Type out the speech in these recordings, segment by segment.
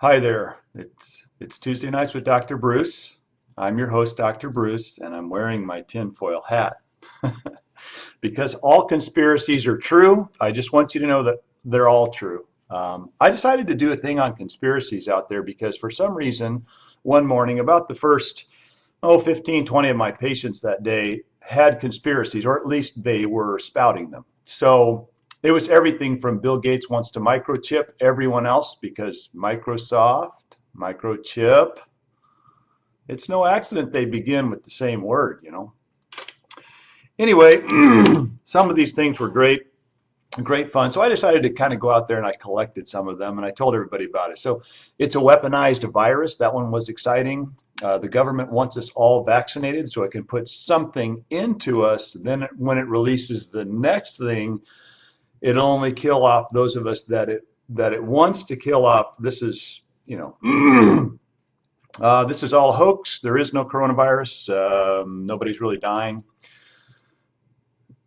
Hi there. It's Tuesday nights with Dr. Bruce. I'm your host, Dr. Bruce, and I'm wearing my tinfoil hat. Because all conspiracies are true, I just want you to know that they're all true. I decided to do a thing on conspiracies out there because for some reason, one morning, about the first, 15, 20 of my patients that day had conspiracies, or at least they were spouting them. So it was everything from Bill Gates wants to microchip everyone else because Microsoft, microchip, it's no accident they begin with the same word. Anyway, some of these things were great fun. So I decided to kind of go out there and I collected some of them and I told everybody about it. So it's a weaponized virus. That one was exciting. The government wants us all vaccinated so it can put something into us. Then when it releases the next thing, it'll only kill off those of us that it wants to kill off. This is all a hoax. There is no coronavirus. Nobody's really dying.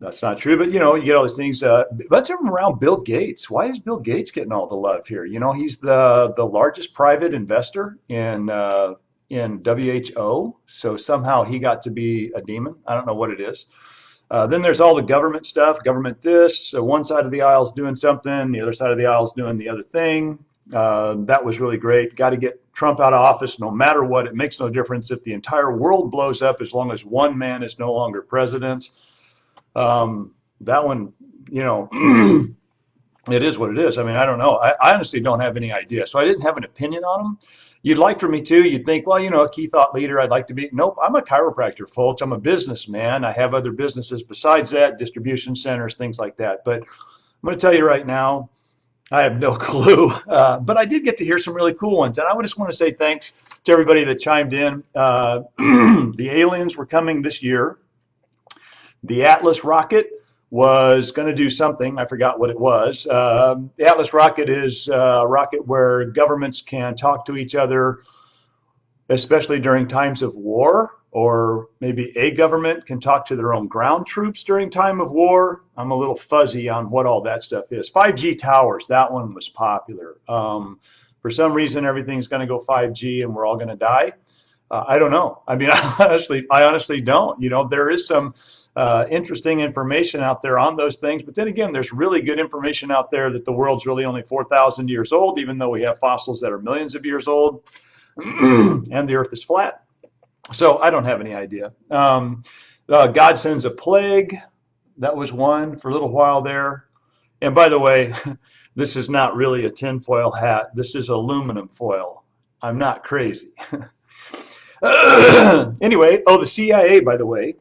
That's not true, but you get all these things. Let's have them around Bill Gates. Why is Bill Gates getting all the love here? He's the largest private investor in WHO, so somehow he got to be a demon. I don't know what it is. Then there's all the government stuff. Government this. One side of the aisle is doing something. The other side of the aisle is doing the other thing. That was really great. Got to get Trump out of office no matter what. It makes no difference if the entire world blows up as long as one man is no longer president. That one, it is what it is. I mean, I don't know. I honestly don't have any idea. So I didn't have an opinion on them. You'd like for me to. You'd think, well, a key thought leader, I'd like to be. Nope, I'm a chiropractor, folks. I'm a businessman. I have other businesses besides that, distribution centers, things like that. But I'm going to tell you right now, I have no clue. But I did get to hear some really cool ones. And I would just want to say thanks to everybody that chimed in. The aliens were coming this year. The Atlas rocket was going to do something. I forgot what it was. The Atlas rocket is a rocket where governments can talk to each other, especially during times of war, or maybe a government can talk to their own ground troops during time of war. I'm a little fuzzy on what all that stuff is. 5G towers, that one was popular. For some reason, everything's going to go 5G and we're all going to die. I don't know. I mean, I honestly don't. There is some interesting information out there on those things. But then again, there's really good information out there that the world's really only 4,000 years old, even though we have fossils that are millions of years old, and the Earth is flat. So I don't have any idea. God sends a plague. That was one for a little while there. And by the way, this is not really a tinfoil hat. This is aluminum foil. I'm not crazy. Anyway, the CIA, by the way,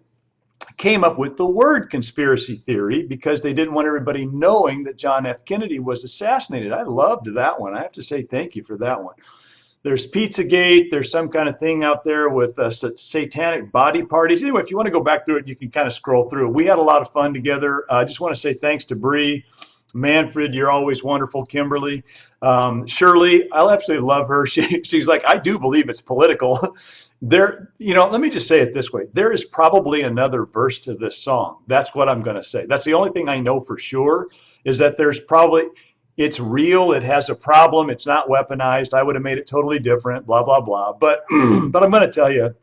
came up with the word conspiracy theory because they didn't want everybody knowing that John F. Kennedy was assassinated. I loved that one. I have to say thank you for that one. There's Pizzagate. There's some kind of thing out there with satanic body parties. Anyway, if you want to go back through it, you can kind of scroll through it. We had a lot of fun together. I just want to say thanks to Bree. Manfred, you're always wonderful. Kimberly, Shirley, I absolutely love her. She's like, I do believe it's political. Let me just say it this way. There is probably another verse to this song. That's what I'm going to say. That's the only thing I know for sure is that it's real. It has a problem. It's not weaponized. I would have made it totally different, blah, blah, blah. But I'm going to tell you,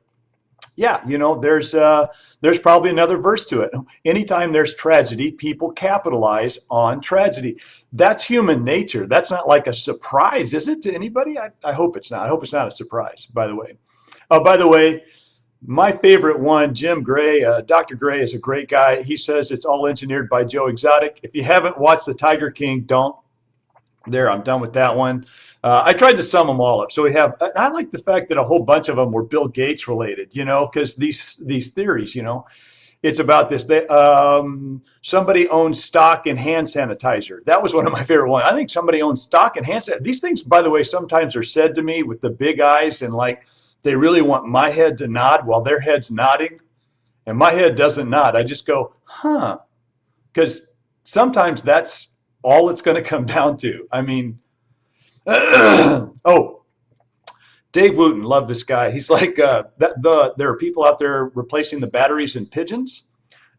yeah, there's probably another verse to it. Anytime there's tragedy, people capitalize on tragedy. That's human nature. That's not like a surprise, is it, to anybody? I hope it's not. I hope it's not a surprise, by the way. By the way, my favorite one, Jim Gray, Dr. Gray is a great guy. He says it's all engineered by Joe Exotic. If you haven't watched The Tiger King, don't. There, I'm done with that one. I tried to sum them all up. So I like the fact that a whole bunch of them were Bill Gates related, because these theories, it's about this. Somebody owns stock in hand sanitizer. That was one of my favorite ones. I think somebody owns stock in hand sanitizer. These things, by the way, sometimes are said to me with the big eyes and like they really want my head to nod while their head's nodding. And my head doesn't nod. I just go, huh. Because sometimes that's all it's going to come down to. I mean, oh, Dave Wooten, love this guy. He's like, there are people out there replacing the batteries in pigeons.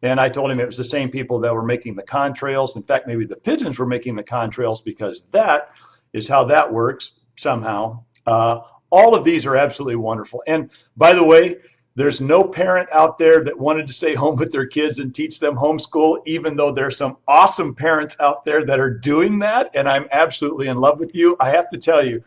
And I told him it was the same people that were making the contrails. In fact, maybe the pigeons were making the contrails because that is how that works. somehow. All of these are absolutely wonderful. And by the way, there's no parent out there that wanted to stay home with their kids and teach them homeschool, even though there's some awesome parents out there that are doing that. And I'm absolutely in love with you. I have to tell you,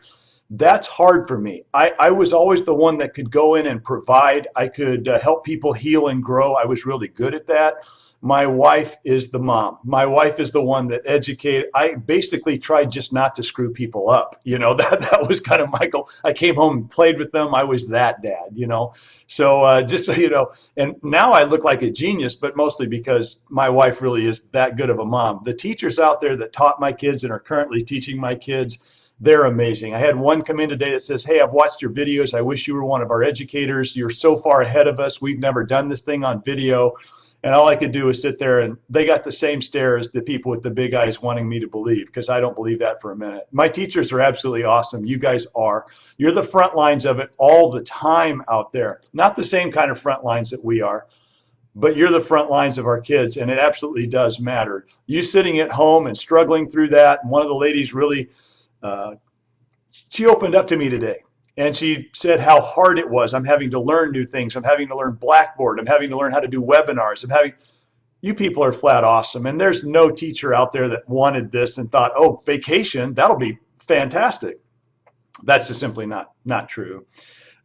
that's hard for me. I was always the one that could go in and provide. I could help people heal and grow. I was really good at that. My wife is the mom. My wife is the one that educated. I basically tried just not to screw people up. You know, that was kind of Michael. I came home and played with them. I was that dad, you know. So just so you know, and now I look like a genius, but mostly because my wife really is that good of a mom. The teachers out there that taught my kids and are currently teaching my kids, they're amazing. I had one come in today that says, "Hey, I've watched your videos. I wish you were one of our educators. You're so far ahead of us. We've never done this thing on video." And all I could do was sit there, and they got the same stare as the people with the big eyes wanting me to believe, because I don't believe that for a minute. My teachers are absolutely awesome. You guys are. You're the front lines of it all the time out there. Not the same kind of front lines that we are, but you're the front lines of our kids, and it absolutely does matter. You sitting at home and struggling through that, and one of the ladies really, she opened up to me today. And she said how hard it was. I'm having to learn new things. I'm having to learn Blackboard. I'm having to learn how to do webinars. You people are flat awesome. And there's no teacher out there that wanted this and thought, oh, vacation, that'll be fantastic. That's just simply not true.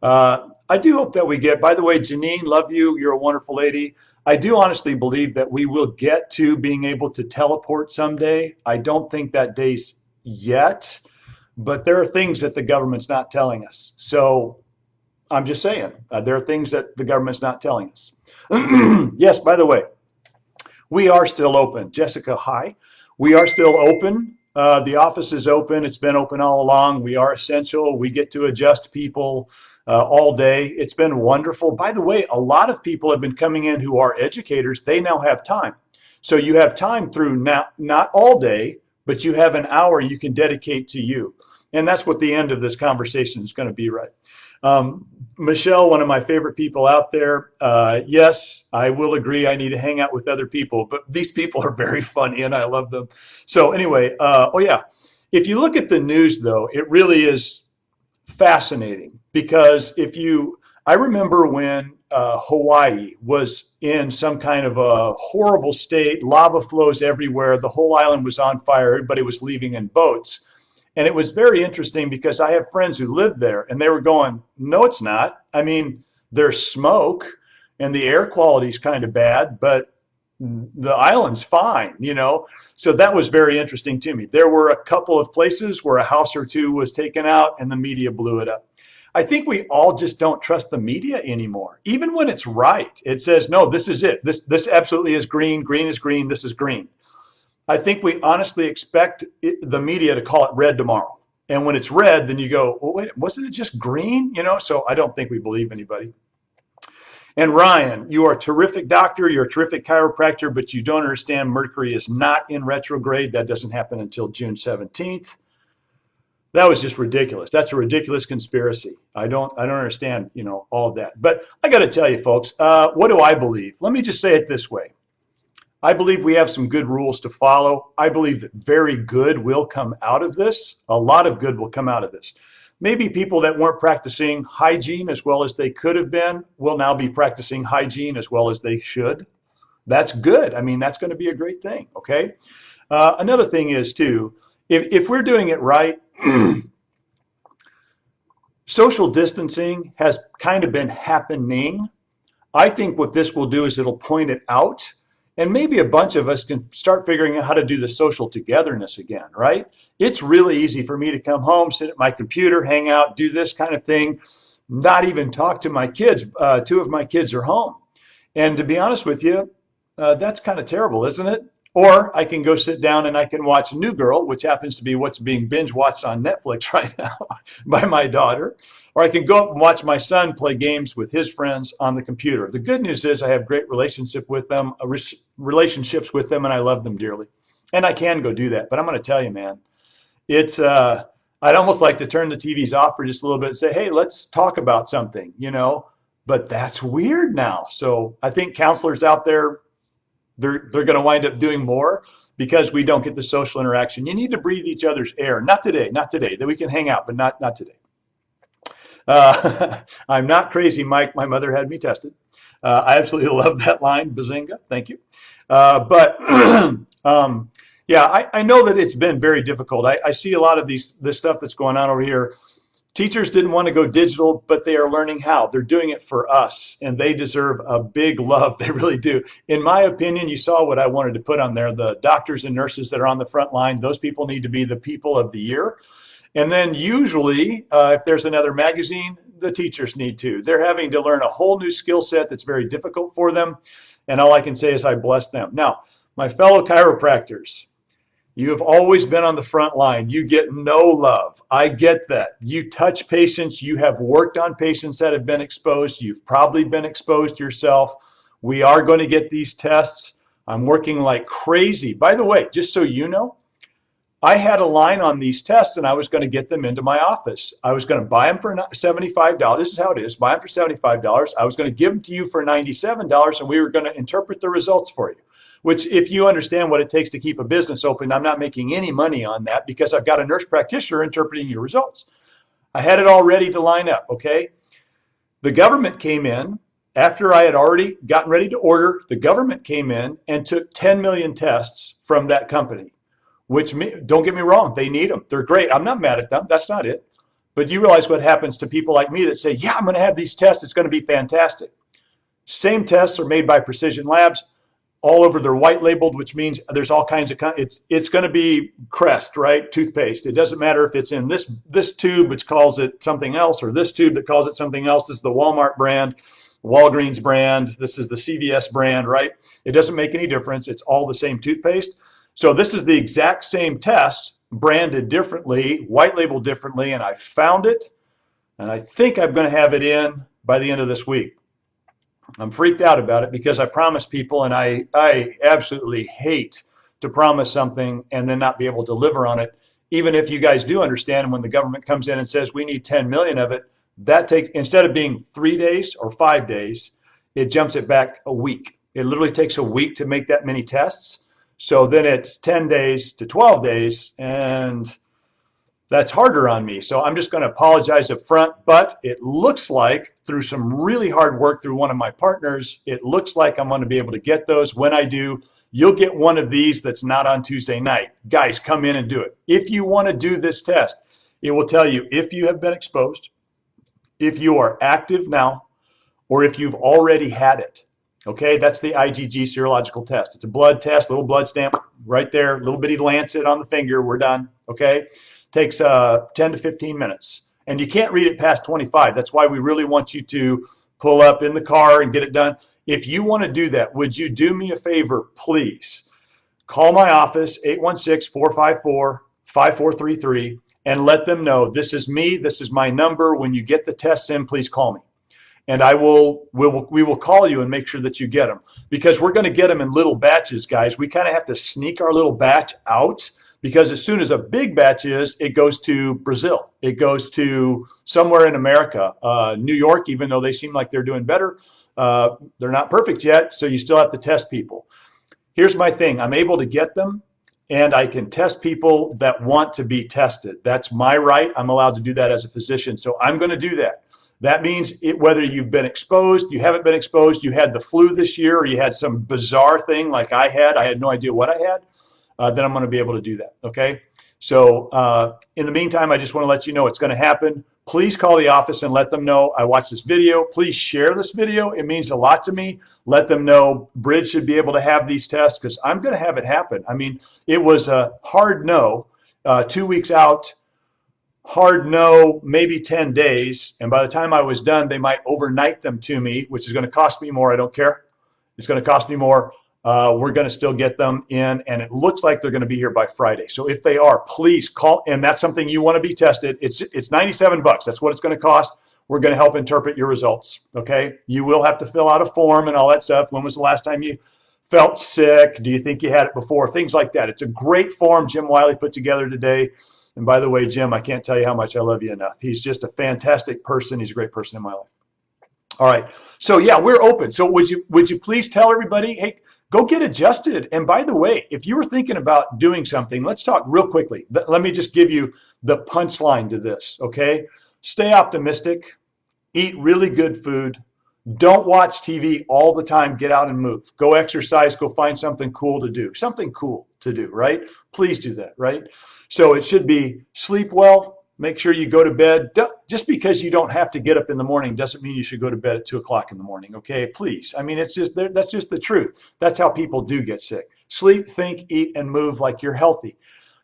I do hope that we get, by the way, Janine, love you. You're a wonderful lady. I do honestly believe that we will get to being able to teleport someday. I don't think that day's yet. But there are things that the government's not telling us. So I'm just saying, there are things that the government's not telling us. Yes, by the way, we are still open. Jessica, hi. We are still open. The office is open. It's been open all along. We are essential. We get to adjust people all day. It's been wonderful. By the way, a lot of people have been coming in who are educators. They now have time. So you have time through not all day, but you have an hour you can dedicate to you. And that's what the end of this conversation is going to be, right? Michelle, one of my favorite people out there. Yes, I will agree. I need to hang out with other people, but these people are very funny and I love them. So anyway, oh yeah, if you look at the news though, it really is fascinating because I remember when Hawaii was in some kind of a horrible state, lava flows everywhere, the whole island was on fire, everybody was leaving in boats. And it was very interesting because I have friends who lived there and they were going, no, it's not. I mean, there's smoke and the air quality is kind of bad, but the island's fine, you know? So that was very interesting to me. There were a couple of places where a house or two was taken out and the media blew it up. I think we all just don't trust the media anymore. Even when it's right, it says, no, this is it. This absolutely is green. Green is green. This is green. I think we honestly expect the media to call it red tomorrow. And when it's red, then you go, well, wait, wasn't it just green? You know, so I don't think we believe anybody. And Ryan, you are a terrific doctor. You're a terrific chiropractor, but you don't understand Mercury is not in retrograde. That doesn't happen until June 17th. That was just ridiculous. That's a ridiculous conspiracy. I don't understand, you know, all of that. But I got to tell you, folks, what do I believe? Let me just say it this way. I believe we have some good rules to follow. I believe that very good will come out of this. A lot of good will come out of this. Maybe people that weren't practicing hygiene as well as they could have been will now be practicing hygiene as well as they should. That's good. I mean, that's going to be a great thing, okay? Another thing is, too, if we're doing it right, social distancing has kind of been happening. I think what this will do is it'll point it out. And maybe a bunch of us can start figuring out how to do the social togetherness again, right? It's really easy for me to come home, sit at my computer, hang out, do this kind of thing, not even talk to my kids. Two of my kids are home. And to be honest with you, that's kind of terrible, isn't it? Or I can go sit down and I can watch New Girl, which happens to be what's being binge watched on Netflix right now by my daughter. Or I can go up and watch my son play games with his friends on the computer. The good news is I have great relationships with them, and I love them dearly. And I can go do that. But I'm going to tell you, man, it's I'd almost like to turn the TVs off for just a little bit and say, hey, let's talk about something, you know. But that's weird now. So I think counselors out there, they're going to wind up doing more because we don't get the social interaction. You need to breathe each other's air. Not today, not today. That we can hang out, but not today. I'm not crazy, Mike. My mother had me tested. I absolutely love that line, Bazinga. Thank you. But yeah, I know that it's been very difficult. I see a lot of this stuff that's going on over here. Teachers didn't want to go digital, but they are learning how. They're doing it for us, and they deserve a big love. They really do. In my opinion, you saw what I wanted to put on there. The doctors and nurses that are on the front line, those people need to be the people of the year. And then usually, if there's another magazine, the teachers need to. They're having to learn a whole new skill set that's very difficult for them. And all I can say is I bless them. Now, my fellow chiropractors, you have always been on the front line. You get no love. I get that. You touch patients. You have worked on patients that have been exposed. You've probably been exposed yourself. We are going to get these tests. I'm working like crazy. By the way, just so you know, I had a line on these tests and I was going to get them into my office. I was going to buy them for $75. This is how it is. Buy them for $75. I was going to give them to you for $97 and we were going to interpret the results for you. Which, if you understand what it takes to keep a business open, I'm not making any money on that because I've got a nurse practitioner interpreting your results. I had it all ready to line up, okay? The government came in after I had already gotten ready to order. The government came in and took 10 million tests from that company, which, don't get me wrong, they need them. They're great. I'm not mad at them. That's not it. But you realize what happens to people like me that say, yeah, I'm going to have these tests. It's going to be fantastic. Same tests are made by Precision Labs. All over, they're white labeled, which means there's all kinds of, it's going to be Crest, right? Toothpaste. It doesn't matter if it's in this tube, which calls it something else, or this tube that calls it something else. This is the Walmart brand, Walgreens brand. This is the CVS brand, right? It doesn't make any difference. It's all the same toothpaste. So this is the exact same test, branded differently, white labeled differently, and I found it, and I think I'm going to have it in by the end of this week. I'm freaked out about it because I promised people, and I absolutely hate to promise something and then not be able to deliver on it. Even if you guys do understand, when the government comes in and says we need 10 million of it, that takes, instead of being 3 days or 5 days, it jumps it back a week. It literally takes a week to make that many tests. So then it's 10 days to 12 days, and that's harder on me. So I'm just going to apologize up front, but it looks like through some really hard work through one of my partners, it looks like I'm going to be able to get those. When I do, you'll get one of these that's not on Tuesday night. Guys, come in and do it. If you want to do this test, it will tell you if you have been exposed, if you are active now, or if you've already had it. Okay, that's the IgG serological test. It's a blood test, little blood stamp right there, little bitty lancet on the finger. We're done. Okay. Takes 10 to 15 minutes, and you can't read it past 25. That's why we really want you to pull up in the car and get it done. If you want to do that, would you do me a favor, please? Call my office, 816-454-5433, and let them know this is me, this is my number. When you get the tests in, please call me. And we will call you and make sure that you get them, because we're going to get them in little batches, guys. We kind of have to sneak our little batch out. Because as soon as a big batch is, it goes to Brazil. It goes to somewhere in America, New York, even though they seem like they're doing better. They're not perfect yet, so you still have to test people. Here's my thing. I'm able to get them, and I can test people that want to be tested. That's my right. I'm allowed to do that as a physician, so I'm going to do that. That means whether you've been exposed, you haven't been exposed, you had the flu this year, or you had some bizarre thing like I had no idea what I had. Then I'm going to be able to do that, okay? So in the meantime, I just want to let you know it's going to happen. Please call the office and let them know I watched this video. Please share this video. It means a lot to me. Let them know Bridge should be able to have these tests, because I'm going to have it happen. I mean, it was a hard no, 2 weeks out, hard no, maybe 10 days. And by the time I was done, they might overnight them to me, which is going to cost me more. I don't care. It's going to cost me more. We're going to still get them in, and it looks like they're going to be here by Friday. So if they are, please call, and that's something you want to be tested. It's $97. That's what it's going to cost. We're going to help interpret your results, okay? You will have to fill out a form and all that stuff. When was the last time you felt sick? Do you think you had it before? Things like that. It's a great form Jim Wiley put together today. And by the way, Jim, I can't tell you how much I love you enough. He's just a fantastic person. He's a great person in my life. All right. So yeah, we're open. So would you please tell everybody, hey, go get adjusted. And by the way, if you were thinking about doing something, let's talk real quickly. Let me just give you the punchline to this, okay? Stay optimistic, eat really good food. Don't watch TV all the time. Get out and move. Go exercise. Go find something cool to do. Something cool to do, right? Please do that, right? So it should be sleep well. Make sure you go to bed. Just because you don't have to get up in the morning doesn't mean you should go to bed at 2 o'clock in the morning, okay? Please. I mean, it's just that's just the truth. That's how people do get sick. Sleep, think, eat, and move like you're healthy.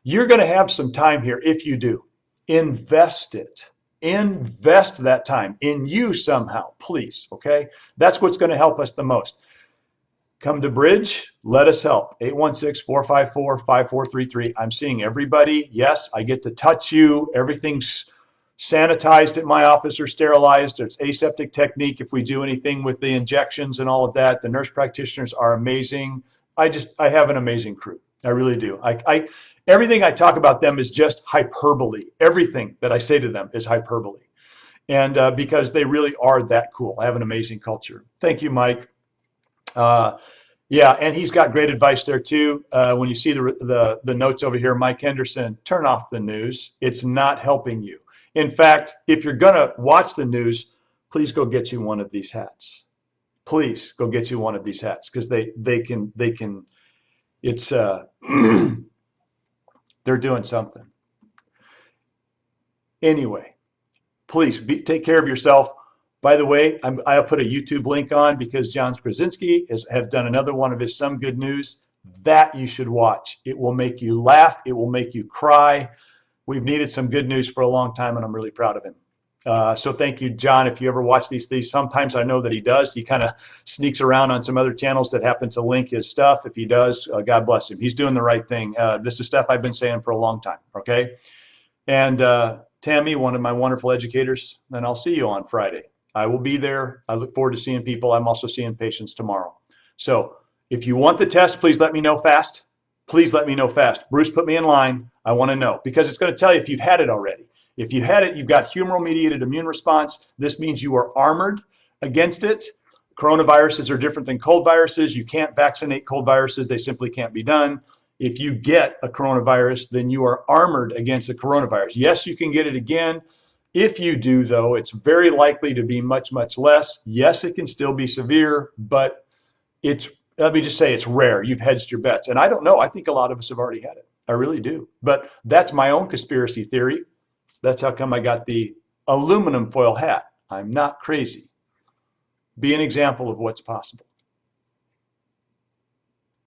You're going to have some time here if you do. Invest it. Invest that time in you somehow, please, okay? That's what's going to help us the most. Come to Bridge, let us help. 816-454-5433. I'm seeing everybody. Yes, I get to touch you. Everything's sanitized at my office or sterilized. It's aseptic technique if we do anything with the injections and all of that. The nurse practitioners are amazing. I have an amazing crew. I really do. Everything I talk about them is just hyperbole. Everything that I say to them is hyperbole. And because they really are that cool. I have an amazing culture. Thank you, Mike. Yeah, and he's got great advice there too. When you see the notes over here, Mike Henderson, turn off the news. It's not helping you. In fact, if you're going to watch the news, please go get you one of these hats. Please go get you one of these hats because they can it's they're doing something. Anyway, please take care of yourself. By the way, I'll put a YouTube link on because John Krasinski have done another one of his Some Good News. That you should watch. It will make you laugh. It will make you cry. We've needed some good news for a long time, and I'm really proud of him. So thank you, John. If you ever watch these things, sometimes I know that he does. He kind of sneaks around on some other channels that happen to link his stuff. If he does, God bless him. He's doing the right thing. This is stuff I've been saying for a long time, okay? And Tammy, one of my wonderful educators, and I'll see you on Friday. I will be there. I look forward to seeing people. I'm also seeing patients tomorrow. So if you want the test, please let me know fast. Please let me know fast. Bruce, put me in line. I want to know because it's going to tell you if you've had it already. If you had it, you've got humoral-mediated immune response. This means you are armored against it. Coronaviruses are different than cold viruses. You can't vaccinate cold viruses. They simply can't be done. If you get a coronavirus, then you are armored against the coronavirus. Yes, you can get it again. If you do, though, it's very likely to be much, much less. Yes, it can still be severe, but let me just say it's rare. You've hedged your bets. And I don't know. I think a lot of us have already had it. I really do. But that's my own conspiracy theory. That's how come I got the aluminum foil hat. I'm not crazy. Be an example of what's possible.